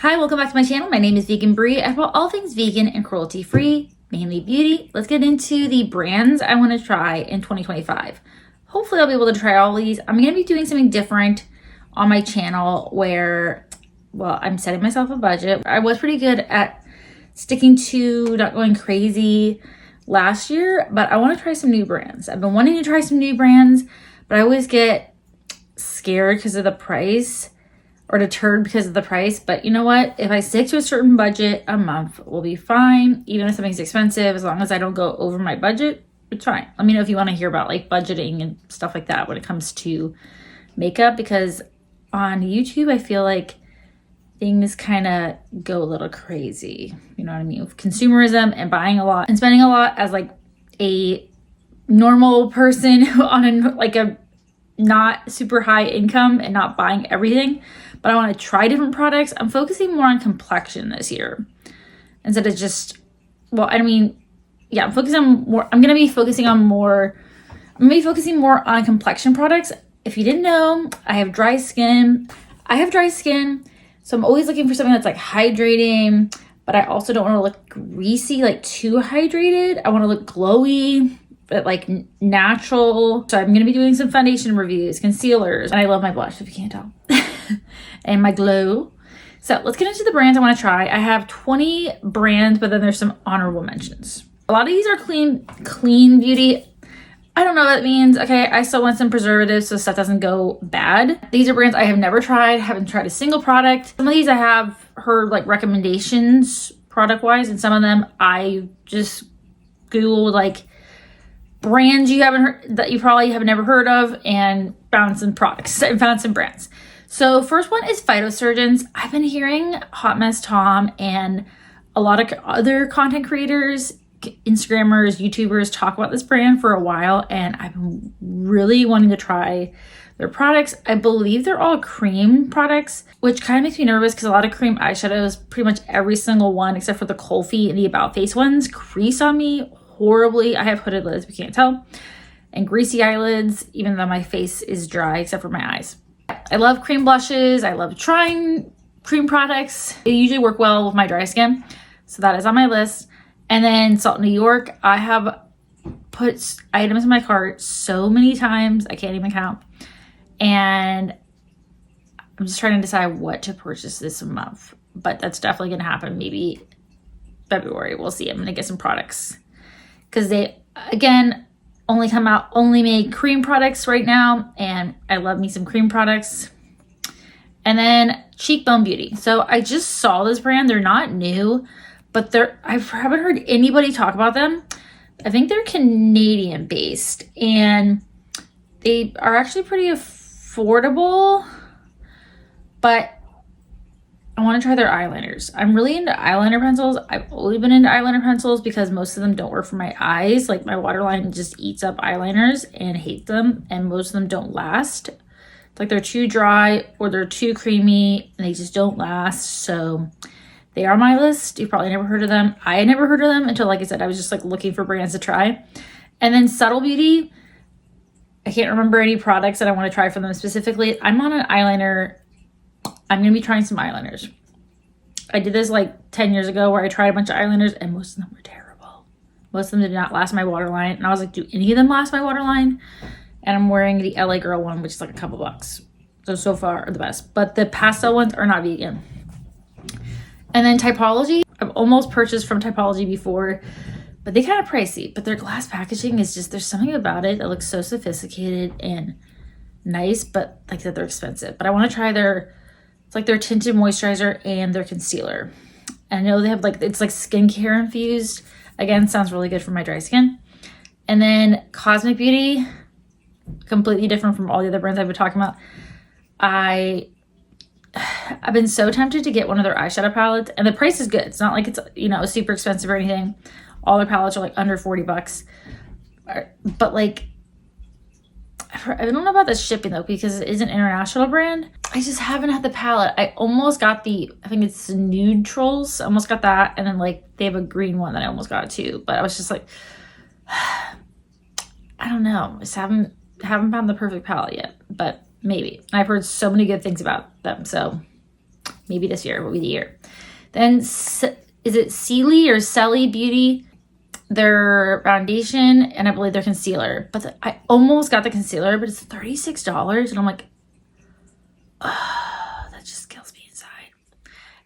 Hi, welcome back to my channel. My name is Vegan Brie. I about all things vegan and cruelty free, mainly beauty. Let's get into the brands I want to try in 2025. Hopefully I'll be able to try all these. I'm going to be doing something different on my channel where, well, I'm setting myself a budget. I was pretty good at sticking to not going crazy last year, but I want to try some new brands. I've been wanting to try some new brands, but I always get scared because of the price or deterred because of the price. But you know what? If I stick to a certain budget, a month will be fine. Even if something's expensive, as long as I don't go over my budget, it's fine. Let me know if you want to hear about like budgeting and stuff like that when it comes to makeup, because on YouTube, I feel like things kind of go a little crazy. You know what I mean? With consumerism and buying a lot and spending a lot as like a normal person on a not super high income and not buying everything, but I want to try different products. I'm focusing more on complexion this year instead of just, well, I mean, yeah, I'm going to be focusing more on complexion products. If you didn't know, I have dry skin. So I'm always looking for something that's like hydrating, but I also don't want to look greasy, like too hydrated. I want to look glowy, but like natural. So I'm going to be doing some foundation reviews, concealers, and I love my blush if you can't tell, and my glow. So let's get into the brands I want to try. I have 20 brands, but then there's some honorable mentions. A lot of these are clean beauty. I don't know what that means. Okay, I still want some preservatives so stuff doesn't go bad. These are brands I have never tried, haven't tried a single product. Some of these I have heard like recommendations product wise, and some of them I just Googled like brands you haven't heard, that you probably have never heard of, and found some products and found some brands. So first one is Phytosurgence. I've been hearing Hot Mess Tom and a lot of other content creators, Instagrammers, YouTubers talk about this brand for a while, and I've been really wanting to try their products. I believe they're all cream products, which kind of makes me nervous because a lot of cream eyeshadows, pretty much every single one except for the Cruelty and the About Face ones, crease on me horribly. I have hooded lids, if you can't tell, and greasy eyelids, even though my face is dry except for my eyes. I love cream blushes. I love trying cream products. They usually work well with my dry skin, so that is on my list. And then Salt New York. I have put items in my cart so many times, I can't even count. And I'm just trying to decide what to purchase this month, but that's definitely going to happen. Maybe February, we'll see. I'm going to get some products because they, again, only make cream products right now, and I love me some cream products. And then Cheekbone Beauty. So I just saw this brand. They're not new, but I haven't heard anybody talk about them. I think they're Canadian based, and they are actually pretty affordable, but I want to try their eyeliners. I'm really into eyeliner pencils. I've always been into eyeliner pencils because most of them don't work for my eyes. Like my waterline just eats up eyeliners and hate them, and most of them don't last. It's like they're too dry or they're too creamy and they just don't last. So they are on my list. You've probably never heard of them. I had never heard of them until, like I said, I was just like looking for brands to try. And then Subtle Beauty. I can't remember any products that I want to try from them specifically. I'm on an eyeliner. I'm going to be trying some eyeliners. I did this like 10 years ago where I tried a bunch of eyeliners and most of them were terrible. Most of them did not last my waterline. And I was like, do any of them last my waterline? And I'm wearing the LA Girl one, which is like a couple bucks. So far are the best. But the pastel ones are not vegan. And then Typology. I've almost purchased from Typology before, but they kind of pricey. But their glass packaging is just, there's something about it that looks so sophisticated and nice, but like that they're expensive. But I want to try it's like their tinted moisturizer and their concealer. And I know they have like, it's like skincare infused. Again, sounds really good for my dry skin. And then Cosmic Beauty, completely different from all the other brands I've been talking about. I've been so tempted to get one of their eyeshadow palettes, and the price is good. It's not like it's, super expensive or anything. All their palettes are like under 40 bucks. But like, I don't know about the shipping though, because it is an international brand. I just haven't had the palette. I almost got I think it's Neutrals. I almost got that. And then like they have a green one that I almost got too. But I was just like, I don't know. I just haven't found the perfect palette yet, but maybe. I've heard so many good things about them. So maybe this year will be the year. Then is it Sealy or Selly Beauty? Their foundation and I believe their concealer. But I almost got the concealer, but it's $36 and I'm like, oh, that just kills me inside.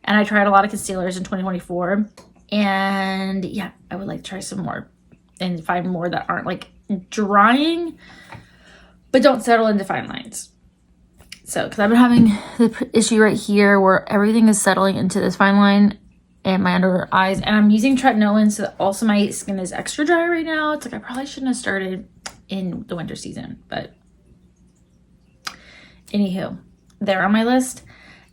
And I tried a lot of concealers in 2024 and yeah, I would like to try some more and find more that aren't like drying but don't settle into fine lines. So, because I've been having the issue right here where everything is settling into this fine line and my under eyes, and I'm using tretinoin, so that also my skin is extra dry right now. It's like I probably shouldn't have started in the winter season, but anywho, they're on my list.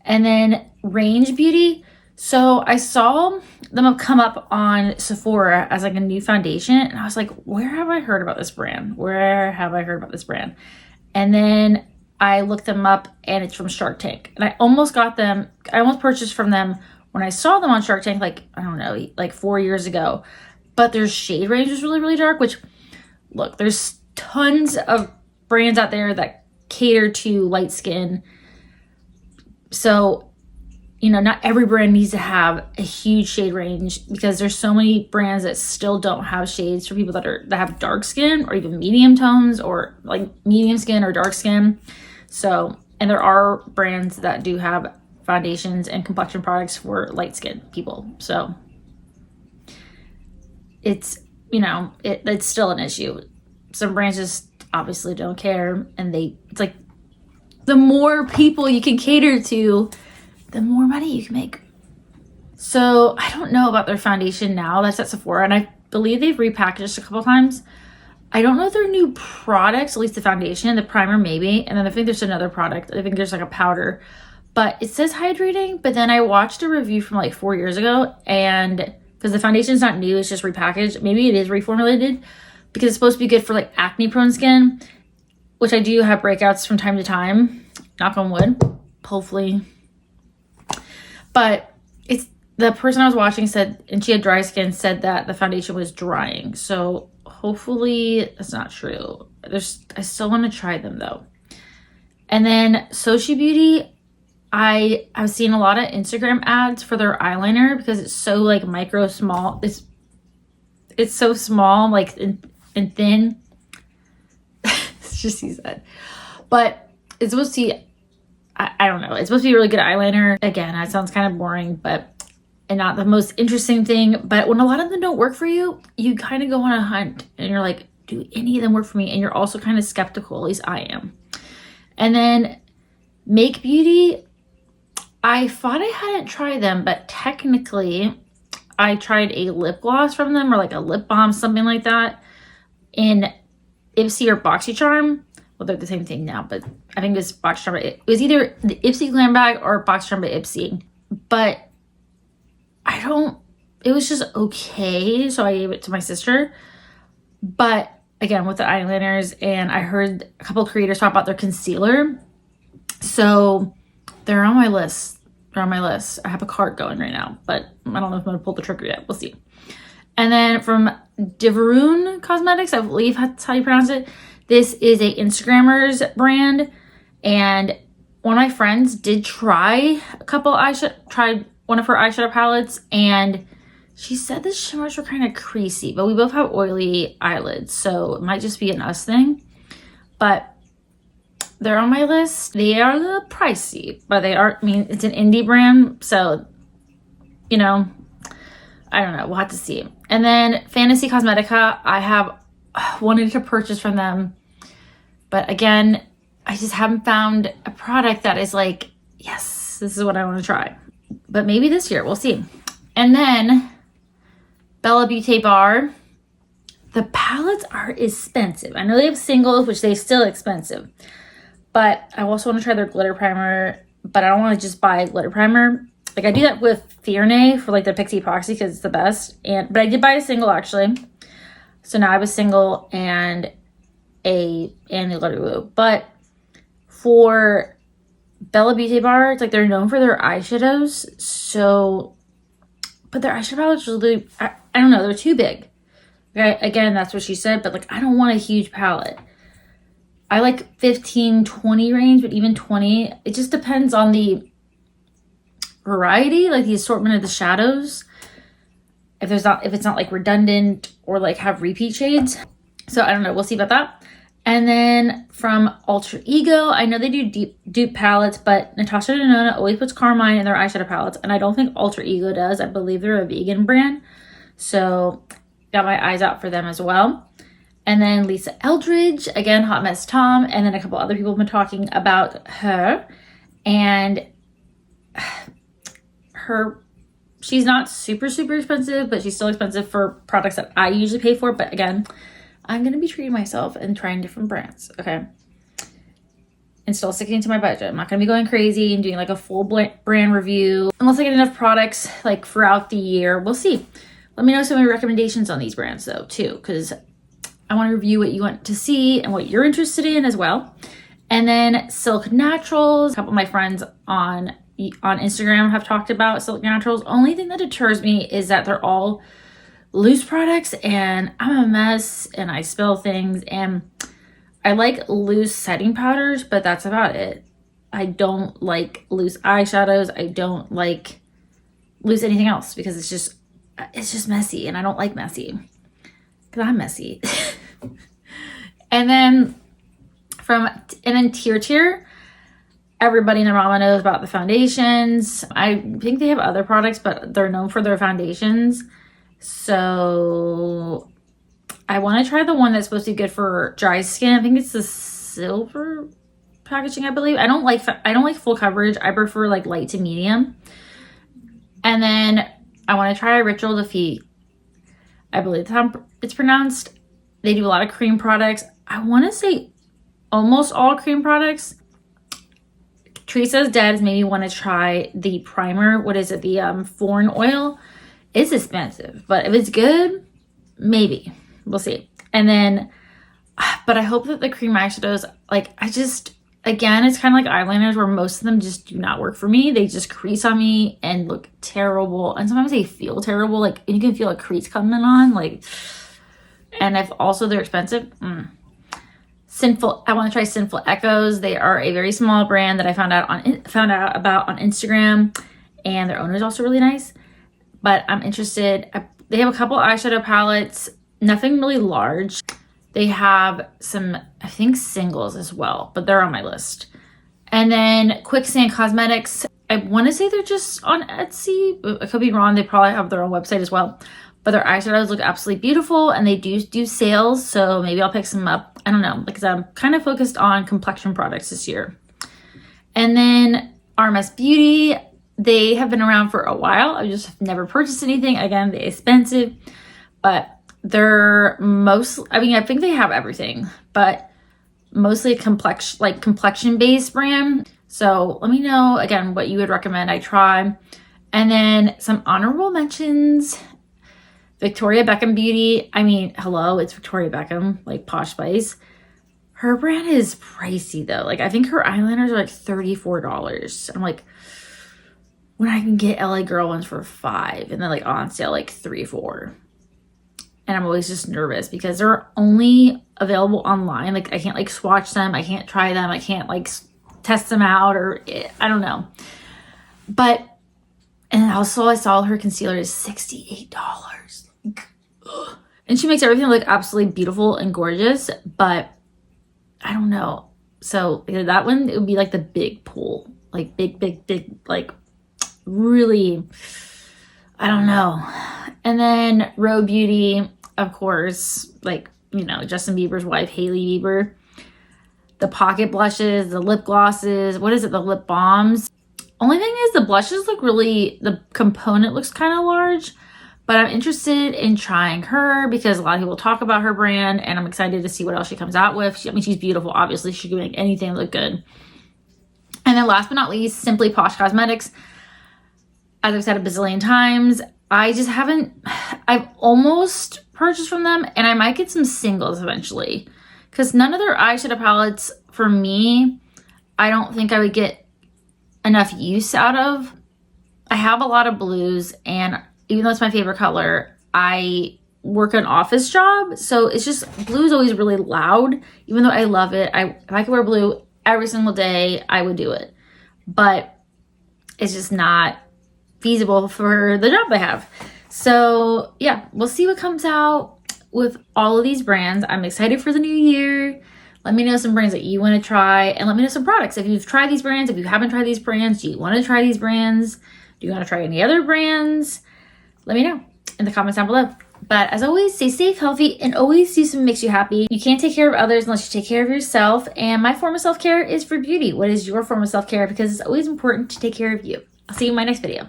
And then Range Beauty. So I saw them come up on Sephora as like a new foundation, and I was like, where have I heard about this brand? Where have I heard about this brand? And then I looked them up and it's from Shark Tank. And I almost got them, I almost purchased from them when I saw them on Shark Tank, like, I don't know, like 4 years ago. But their shade range was really, really dark, which, look, there's tons of brands out there that cater to light skin. So, you know, not every brand needs to have a huge shade range because there's so many brands that still don't have shades for people that have dark skin or even medium tones or like medium skin or dark skin. So, and there are brands that do have foundations and complexion products for light skin people. So it's, you know, it's still an issue. Some brands just obviously don't care, and it's like the more people you can cater to, the more money you can make. So I don't know about their foundation now that's at Sephora, and I believe they've repackaged a couple times. I don't know their new products, at least the foundation, the primer maybe, and then I think there's another product. I think there's like a powder, but it says hydrating. But then I watched a review from like 4 years ago, and because the foundation is not new, it's just repackaged. Maybe it is reformulated because it's supposed to be good for like acne prone skin, which I do have breakouts from time to time, knock on wood, hopefully. But it's the person I was watching said, and she had dry skin, said that the foundation was drying. So hopefully that's not true. I still want to try them though. And then Soci Beauty, I've seen a lot of Instagram ads for their eyeliner because it's so like micro small. It's so small, like and thin. It's just he said. But it's supposed to be, I don't know. It's supposed to be a really good eyeliner. Again, that sounds kind of boring, and not the most interesting thing. But when a lot of them don't work for you, you kind of go on a hunt and you're like, do any of them work for me? And you're also kind of skeptical, at least I am. And then Make Beauty, I thought I hadn't tried them, but technically I tried a lip gloss from them or like a lip balm, something like that, in Ipsy or BoxyCharm. Well, they're the same thing now, but I think it's BoxyCharm. It was either the Ipsy Glam Bag or BoxyCharm by Ipsy. But it was just okay. So I gave it to my sister. But again, with the eyeliners, and I heard a couple of creators talk about their concealer. So they're on my list. I have a cart going right now, but I don't know if I'm going to pull the trigger yet. We'll see. And then from Deveroon Cosmetics, I believe that's how you pronounce it. This is a Instagrammer's brand, and one of my friends did try tried one of her eyeshadow palettes, and she said the shimmers were kind of creasy, but we both have oily eyelids, so it might just be an us thing. But they're on my list. They are a little pricey, but it's an indie brand, so, you know, I don't know. We'll have to see. And then Fantasy Cosmetica, I have wanted to purchase from them, but again, I just haven't found a product that is like, yes, this is what I want to try. But maybe this year, we'll see. And then Bella Beaute Bar. The palettes are expensive. I know they have singles, which they're still expensive, but I also want to try their glitter primer, but I don't want to just buy a glitter primer. Like I do that with Fierne for like the Pixie Epoxy because it's the best. But I did buy a single actually. So now I have a single and the glitter glue. But for Bella Beaute Bar, it's like they're known for their eyeshadows. So, but their eyeshadow palettes are really, I don't know, they're too big. Okay, again, that's what she said, but like I don't want a huge palette. I like 15, 20 range, but even 20, it just depends on the variety, like the assortment of the shadows. If it's not like redundant or like have repeat shades. So I don't know, we'll see about that. And then from Alter Ego, I know they do dupe palettes, but Natasha Denona always puts Carmine in their eyeshadow palettes, and I don't think Alter Ego does. I believe they're a vegan brand. So got my eyes out for them as well. And then Lisa Eldridge, again, Hot Mess Tom, and then a couple other people have been talking about her. And she's not super, super expensive, but she's still expensive for products that I usually pay for. But again, I'm going to be treating myself and trying different brands, okay? And still sticking to my budget. I'm not going to be going crazy and doing like a full brand review unless I get enough products like throughout the year. We'll see. Let me know some of your recommendations on these brands though too, because I want to review what you want to see and what you're interested in as well. And then Silk Naturals. A couple of my friends on Instagram have talked about Silk Naturals. Only thing that deters me is that they're all loose products and I'm a mess and I spill things, and I like loose setting powders, but that's about it. I don't like loose eyeshadows. I don't like loose anything else because it's just messy, and I don't like messy because I'm messy. And then Tier, everybody in the Rama knows about the foundations. I think they have other products, but they're known for their foundations. So I want to try the one that's supposed to be good for dry skin. I think it's the silver packaging, I believe. I don't like full coverage. I prefer like light to medium. And then I want to try Ritual de Fille. I believe that's how it's pronounced. They do a lot of cream products. I want to say almost all cream products. Teresa's Dead has made me want to try the primer. What is it? The Thorn Oil. It's expensive, but if it's good, maybe. We'll see. And then, but I hope that the cream eyeshadows, like, again, it's kind of like eyeliners where most of them just do not work for me. They just crease on me and look terrible. And sometimes they feel terrible. Like, you can feel a crease coming on. Like, and if also they're expensive. I want to try Sinful Echoes. They are a very small brand that I found out about on Instagram. And their owner is also really nice. But I'm interested. They have a couple eyeshadow palettes, nothing really large. They have some, I think, singles as well, but they're on my list. And then Quicksand Cosmetics. I want to say they're just on Etsy. I could be wrong. They probably have their own website as well. But their eyeshadows look absolutely beautiful, and they do sales, so maybe I'll pick some up. I don't know, because I'm kind of focused on complexion products this year. And then RMS Beauty. They have been around for a while. I just have never purchased anything. Again, they're expensive, but they're I think they have everything, but mostly complexion based brand. So let me know again what you would recommend I try. And then some honorable mentions. Victoria Beckham Beauty. I mean, hello, it's Victoria Beckham, like Posh Spice. Her brand is pricey though. Like, I think her eyeliners are like $34. I'm like, when I can get LA Girl ones for $5 and then like on sale like $3-4. And I'm always just nervous because they're only available online. Like, I can't like swatch them. I can't try them. I can't like test them out, or I don't know. But, and also I saw her concealer is $68. And she makes everything look absolutely beautiful and gorgeous, but I don't know. So either that one, it would be like the big pool, like big, like really, I don't know. And then Row Beauty, of course, like, you know, Justin Bieber's wife, Hailey Bieber. The pocket blushes, the lip glosses, what is it, the lip balms. Only thing is the blushes look really, the component looks kind of large, but I'm interested in trying her because a lot of people talk about her brand, and I'm excited to see what else she comes out with. I mean, she's beautiful. Obviously, she can make anything look good. And then last but not least, Simply Posh Cosmetics. As I've said a bazillion times, I've almost purchased from them, and I might get some singles eventually because none of their eyeshadow palettes, for me, I don't think I would get enough use out of. I have a lot of blues, and even though it's my favorite color, I work an office job, so it's just, blue is always really loud. Even though I love it, if I could wear blue every single day, I would do it. But it's just not feasible for the job I have. So yeah, we'll see what comes out with all of these brands. I'm excited for the new year. Let me know some brands that you want to try, and let me know some products. If you've tried these brands, if you haven't tried these brands, do you want to try these brands? Do you want to try any other brands? Let me know in the comments down below. But as always, stay safe, healthy, and always do something that makes you happy. You can't take care of others unless you take care of yourself. And my form of self-care is for beauty. What is your form of self-care? Because it's always important to take care of you. I'll see you in my next video.